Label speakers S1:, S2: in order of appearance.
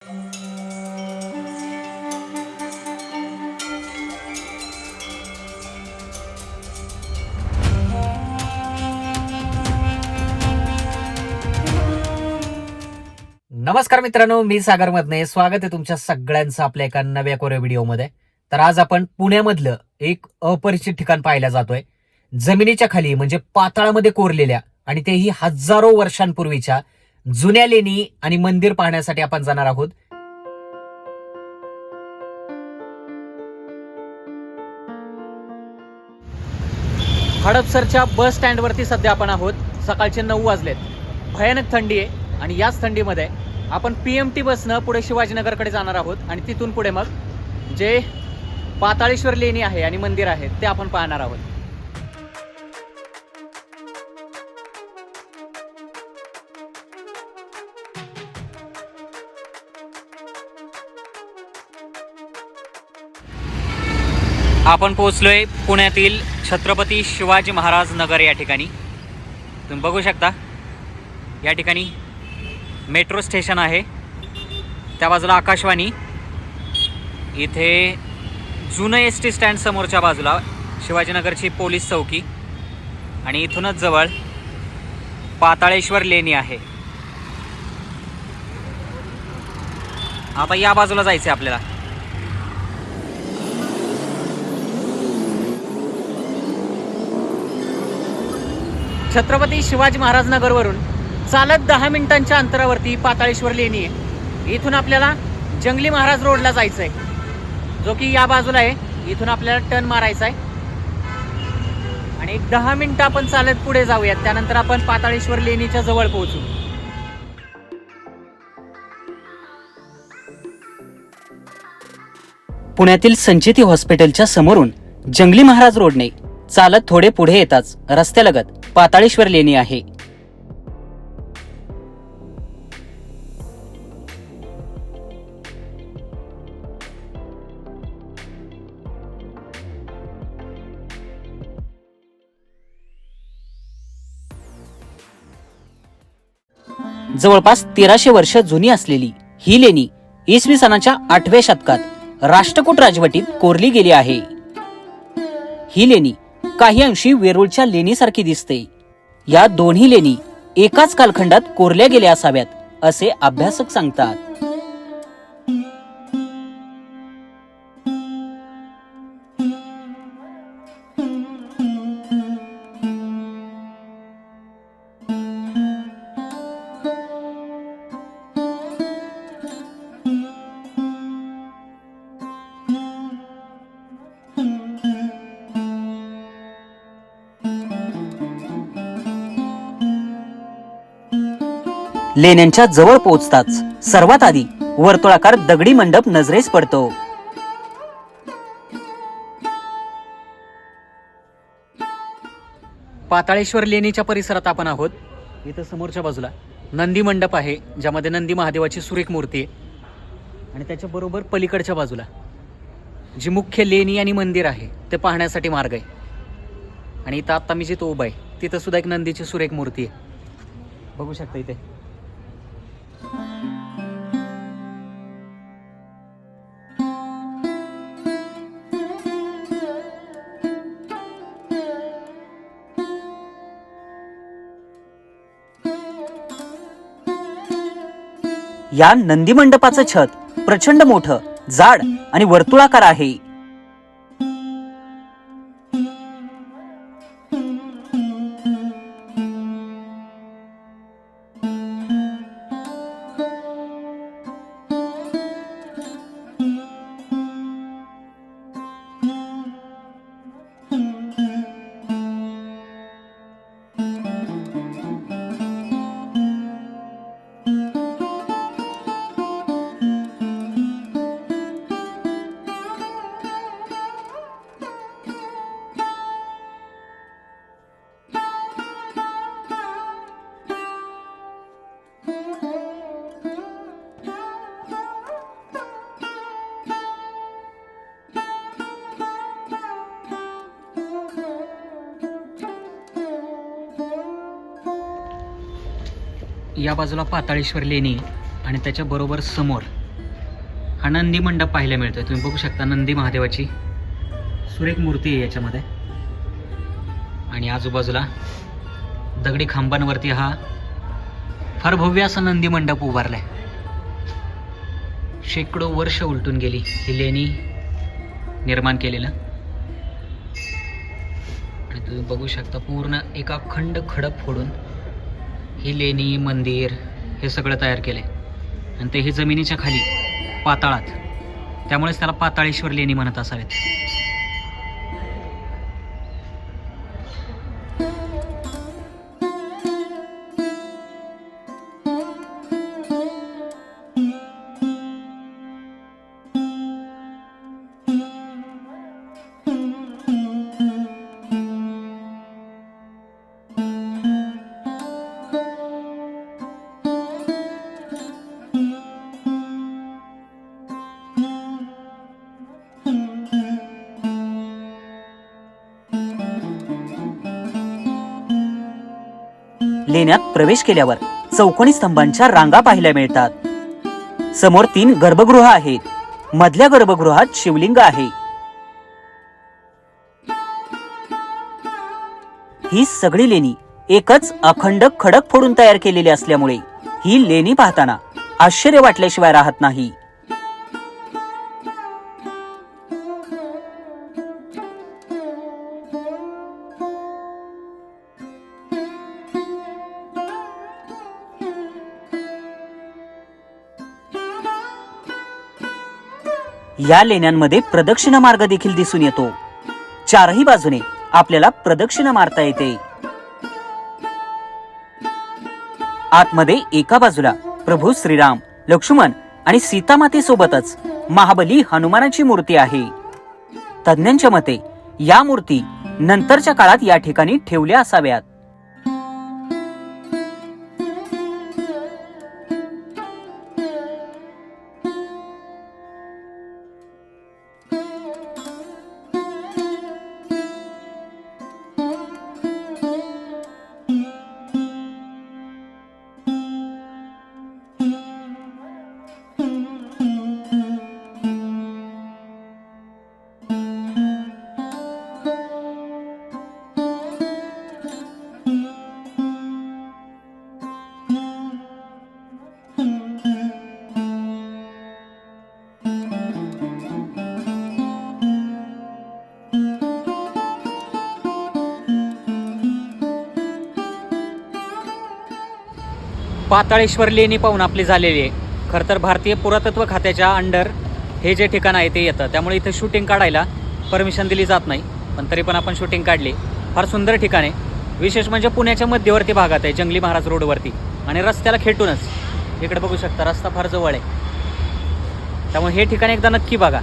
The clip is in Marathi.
S1: नमस्कार मित्रांनो, मी सागर मधने स्वागत आहे तुमच्या सगळ्यांचं आपल्या एका नव्या कोऱ्या व्हिडिओमध्ये. तर आज आपण पुण्यामधलं एक अपरिचित ठिकाण पाहायला जातोय. जमिनीच्या खाली म्हणजे पाताळामध्ये कोरलेल्या आणि तेही हजारो वर्षांपूर्वीच्या जुन्या लेणी आणि मंदिर पाहण्यासाठी आपण जाणार आहोत. हडपसरच्या बस स्टँडवरती सध्या आपण आहोत. सकाळचे 9 वाजलेत. भयानक थंडी आहे आणि याच थंडीमध्ये आपण PMT बसनं पुढे शिवाजीनगरकडे जाणार आहोत आणि तिथून पुढे मग जे पाताळेश्वर लेणी आहे आणि मंदिर आहे ते आपण पाहणार आहोत. आपण पोहोचलोय पुण्यातील छत्रपती शिवाजी महाराज नगर या ठिकाणी. तुम्ही बघू शकता या ठिकाणी मेट्रो स्टेशन आहे, त्या बाजूला आकाशवाणी, इथे जुनं ST स्टँड समोरच्या बाजूला शिवाजीनगरची पोलीस चौकी आणि इथूनच जवळ पाताळेश्वर लेणी आहे. आता या बाजूला जायचं आपल्याला. छत्रपती शिवाजी महाराज नगरवरून चालत 10 मिनिटांच्या अंतरावरती पाताळेश्वर लेणी आहे. इथून आपल्याला जंगली महाराज रोडला जायचं आहे, जो की या बाजूला आहे. इथून आपल्याला टर्न मारायचा आहे आणि एक 10 मिनिटं आपण चालत पुढे जाऊयात. त्यानंतर आपण पाताळेश्वर लेणीच्या जवळ पोहोचू. पुण्यातील संचिती हॉस्पिटलच्या समोरून जंगली महाराज रोडने चालत थोडे पुढे येताच रस्त्यालगत पाताळेश्वर लेणी आहे. जवळपास 1300 वर्ष जुनी असलेली ही लेणी इसवी सनाच्या 8व्या शतकात राष्ट्रकूट राजवटीत कोरली गेली आहे. ही लेणी काही अंशी वेरूळच्या लेणीसारखी दिसते. या दोन्ही लेणी एकाच कालखंडात कोरल्या गेल्या असाव्यात असे अभ्यासक सांगतात. लेण्यांच्या जवळ पोहोचताच सर्वात आधी वर्तुळाकार दगडी मंडप नजरेस पडतो. पाताळेश्वर लेणीच्या परिसरात आपण आहोत. इथं समोरच्या बाजूला नंदी मंडप आहे, ज्यामध्ये नंदी महादेवाची सुरेख मूर्ती आहे आणि त्याच्या बरोबर पलीकडच्या बाजूला जी मुख्य लेणी आणि मंदिर आहे ते पाहण्यासाठी मार्ग आहे. आणि इथं आता मी जिथं उभा आहे तिथं सुद्धा एक नंदीची सुरेख मूर्ती आहे, बघू शकता इथे. या नंदी मंडपाचं छत प्रचंड मोठं, जाड आणि वर्तुळाकार आहे. या बाजूला पाताळेश्वर लेणी आणि त्याच्या बरोबर समोर हा नंदी मंडप पाहायला मिळतोय. तुम्ही बघू शकता नंदी महादेवाची सुरेख मूर्ती आहे याच्यामध्ये. आणि आजूबाजूला दगडी खांबांवरती हा फार भव्य असा नंदी मंडप उभारलाय. शेकडो वर्ष उलटून गेली ही लेणी निर्माण केलेलं. आणि तुम्ही बघू शकता पूर्ण एका अखंड खडक फोडून ही लेणी मंदिर हे सगळं तयार केलंय. आणि ते ही जमिनीच्या खाली पाताळात, त्यामुळेच त्याला पाताळेश्वर लेणी म्हणत असावेत.
S2: लेण्यात प्रवेश केल्यावर चौकोनी स्तंभांच्या रांगा पाहायला मिळतात. समोर 3 गर्भगृह आहेत. मधल्या गर्भगृहात शिवलिंग आहे. ही सगळी लेणी एकच अखंड खडक फोडून तयार केलेली असल्यामुळे ही लेणी पाहताना आश्चर्य वाटल्याशिवाय राहत नाही. या लेण्यांमध्ये प्रदक्षिणा मार्ग देखील दिसून येतो. चारही बाजूने आपल्याला प्रदक्षिणा मारता येते. आतमध्ये एका बाजूला प्रभू श्रीराम, लक्ष्मण आणि सीतामाते सोबतच महाबली हनुमानाची मूर्ती आहे. तज्ञांच्या मते या मूर्ती नंतरच्या काळात या ठिकाणी ठेवल्या असाव्यात.
S1: पाताळेश्वर लेणी पाहून आपली झालेली आहे. खरं तर भारतीय पुरातत्व खात्याच्या अंडर हे जे ठिकाण आहे ते येतं, त्यामुळे इथं शूटिंग काढायला परमिशन दिली जात नाही. पण तरी पण आपण शूटिंग काढली. फार सुंदर ठिकाण आहे. विशेष म्हणजे पुण्याच्या मध्यवर्ती भागात आहे, जंगली महाराज रोडवरती. आणि रस्त्याला खेटूनच इकडे बघू शकता, रस्ता फार जवळ आहे. त्यामुळे हे ठिकाण एकदा नक्की बघा.